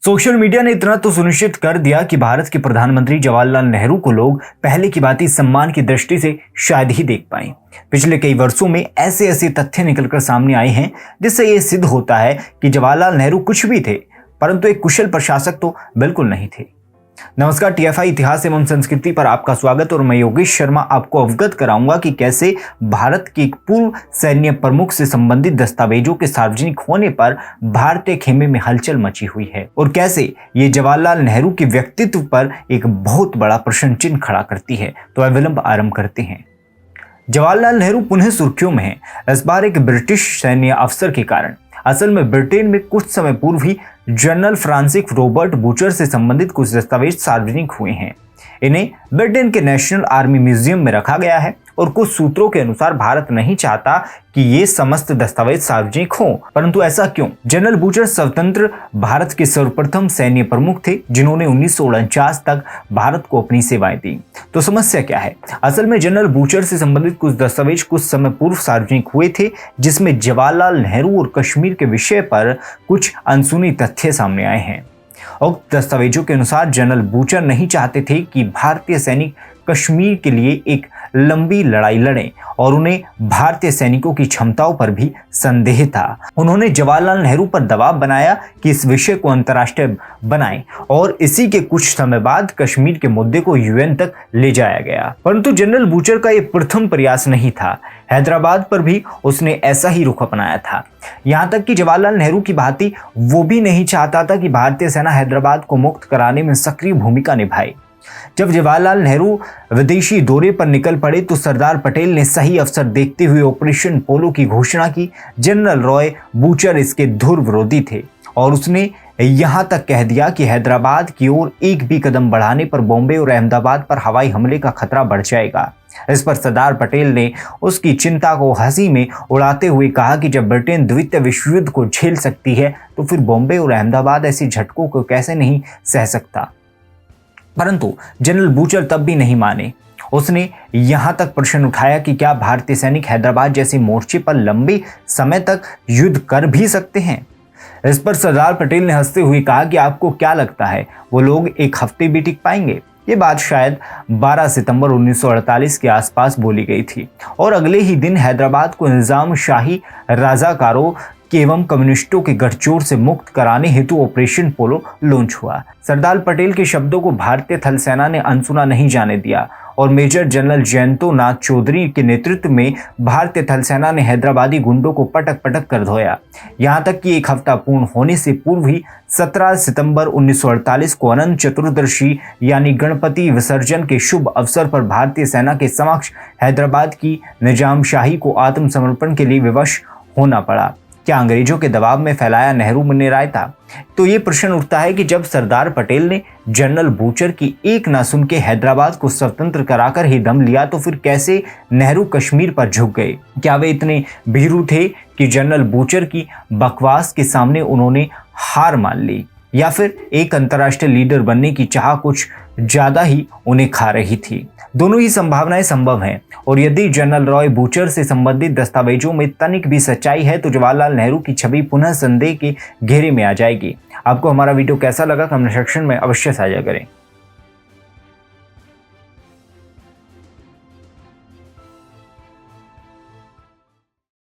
Social media ने इतना तो सुनिश्चित कर दिया कि भारत के प्रधानमंत्री जवाहरलाल नेहरू को लोग पहले की भांति सम्मान की दृष्टि से शायद ही देख पाए। पिछले कई वर्षों में ऐसे ऐसे तथ्य निकलकर सामने आए हैं जिससे यह सिद्ध होता है कि जवाहरलाल नेहरू कुछ भी थे, परंतु एक कुशल प्रशासक तो बिल्कुल नहीं थे। नमस्कार, टीएफआई इतिहास एवं संस्कृति पर आपका स्वागत और मैं योगेश शर्मा आपको अवगत कराऊंगा कि कैसे भारत के एक पूर्व सैन्य प्रमुख से संबंधित दस्तावेजों के सार्वजनिक होने पर भारतीय खेमे में हलचल मची हुई है और कैसे ये जवाहरलाल नेहरू के व्यक्तित्व पर एक बहुत बड़ा प्रश्न चिन्ह खड़ा करती है। तो अविलंब आरंभ करते हैं। जवाहरलाल नेहरू पुनः सुर्खियों में है, इस बार एक ब्रिटिश सैन्य अफसर के कारण। असल में ब्रिटेन में कुछ समय पूर्व ही जनरल फ्रांसिस रॉबर्ट बूचर से संबंधित कुछ दस्तावेज सार्वजनिक हुए हैं। इन्हें ब्रिटेन के नेशनल आर्मी म्यूजियम में रखा गया है और कुछ सूत्रों के अनुसार भारत नहीं चाहता कि ये समस्त दस्तावेज सार्वजनिक हों, परंतु ऐसा क्यों? जनरल बूचर स्वतंत्र भारत के सर्वप्रथम सैन्य प्रमुख थे जिन्होंने 1949 तक भारत को अपनी सेवाएं दी। तो समस्या क्या है? असल में जनरल बूचर से संबंधित कुछ दस्तावेज कुछ समय पूर्व सार्वजनिक हुए थे जिसमें जवाहरलाल नेहरू और कश्मीर के विषय पर कुछ अनसुनी तथ्य सामने आए हैं। उक्त दस्तावेजों के अनुसार जनरल बूचर नहीं चाहते थे कि भारतीय सैनिक कश्मीर के लिए एक लंबी लड़ाई लड़ें और उन्हें भारतीय सैनिकों की क्षमताओं पर भी संदेह था। उन्होंने जवाहरलाल नेहरू पर दबाव बनाया कि इस विषय को अंतर्राष्ट्रीय बनाएं और इसी के कुछ समय बाद कश्मीर के मुद्दे को यूएन तक ले जाया गया। परंतु जनरल बूचर का यह प्रथम प्रयास नहीं था। हैदराबाद पर भी उसने ऐसा ही रुख अपनाया था। यहाँ तक कि जवाहरलाल नेहरू की भांति वो भी नहीं चाहता था कि भारतीय सेना हैदराबाद को मुक्त कराने में सक्रिय भूमिका निभाए। जब जवाहरलाल नेहरू विदेशी दौरे पर निकल पड़े तो सरदार पटेल ने सही अवसर देखते हुए ऑपरेशन पोलो की घोषणा की। जनरल रॉय बूचर इसके धुर विरोधी थे और उसने यहां तक कह दिया कि हैदराबाद की ओर एक भी कदम बढ़ाने पर बॉम्बे और अहमदाबाद पर हवाई हमले का खतरा बढ़ जाएगा। इस पर सरदार पटेल ने उसकी चिंता को हंसी में उड़ाते हुए कहा कि जब ब्रिटेन द्वितीय विश्व युद्ध को झेल सकती है तो फिर बॉम्बे और अहमदाबाद ऐसी झटकों को कैसे नहीं सह सकता। परंतु जनरल बूचर तब भी नहीं माने। उसने यहां तक प्रश्न उठाया कि क्या भारतीय सैनिक हैदराबाद जैसे मोर्चे पर लंबे समय तक युद्ध कर भी सकते हैं। इस पर सरदार पटेल ने हंसते हुए कहा कि आपको क्या लगता है वो लोग एक हफ्ते भी टिक पाएंगे? ये बात शायद 12 सितंबर 1948 के आसपास बोली गई थी और अगले ही दिन हैदराबाद को निजाम शाही राजाकारों एवं कम्युनिस्टों के गठजोड़ से मुक्त कराने हेतु ऑपरेशन पोलो लॉन्च हुआ। सरदार पटेल के शब्दों को भारतीय थल सेना ने अनसुना नहीं जाने दिया और मेजर जनरल जयंतो नाथ चौधरी के नेतृत्व में भारतीय थल सेना ने हैदराबादी गुंडों को पटक पटक कर धोया। यहां तक कि एक हफ्ता पूर्ण होने से पूर्व ही 17 सितंबर 1948 को अनंत चतुर्दशी यानी गणपति विसर्जन के शुभ अवसर पर भारतीय सेना के समक्ष हैदराबाद की निजामशाही को आत्मसमर्पण के लिए विवश होना पड़ा। क्या अंग्रेजों के दबाव में फैलाया नेहरू ने रायता? तो ये प्रश्न उठता है कि जब सरदार पटेल ने जनरल बूचर की एक ना सुन के हैदराबाद को स्वतंत्र कराकर ही दम लिया तो फिर कैसे नेहरू कश्मीर पर झुक गए? क्या वे इतने भीरू थे कि जनरल बूचर की बकवास के सामने उन्होंने हार मान ली, या फिर एक अंतर्राष्ट्रीय लीडर बनने की चाह कुछ ज्यादा ही उन्हें खा रही थी? दोनों ही संभावनाएं संभव हैं और यदि जनरल रॉय बूचर से संबंधित दस्तावेजों में तनिक भी सच्चाई है तो जवाहरलाल नेहरू की छवि पुनः संदेह के घेरे में आ जाएगी। आपको हमारा वीडियो कैसा लगा कमेंट सेक्शन में अवश्य साझा करें।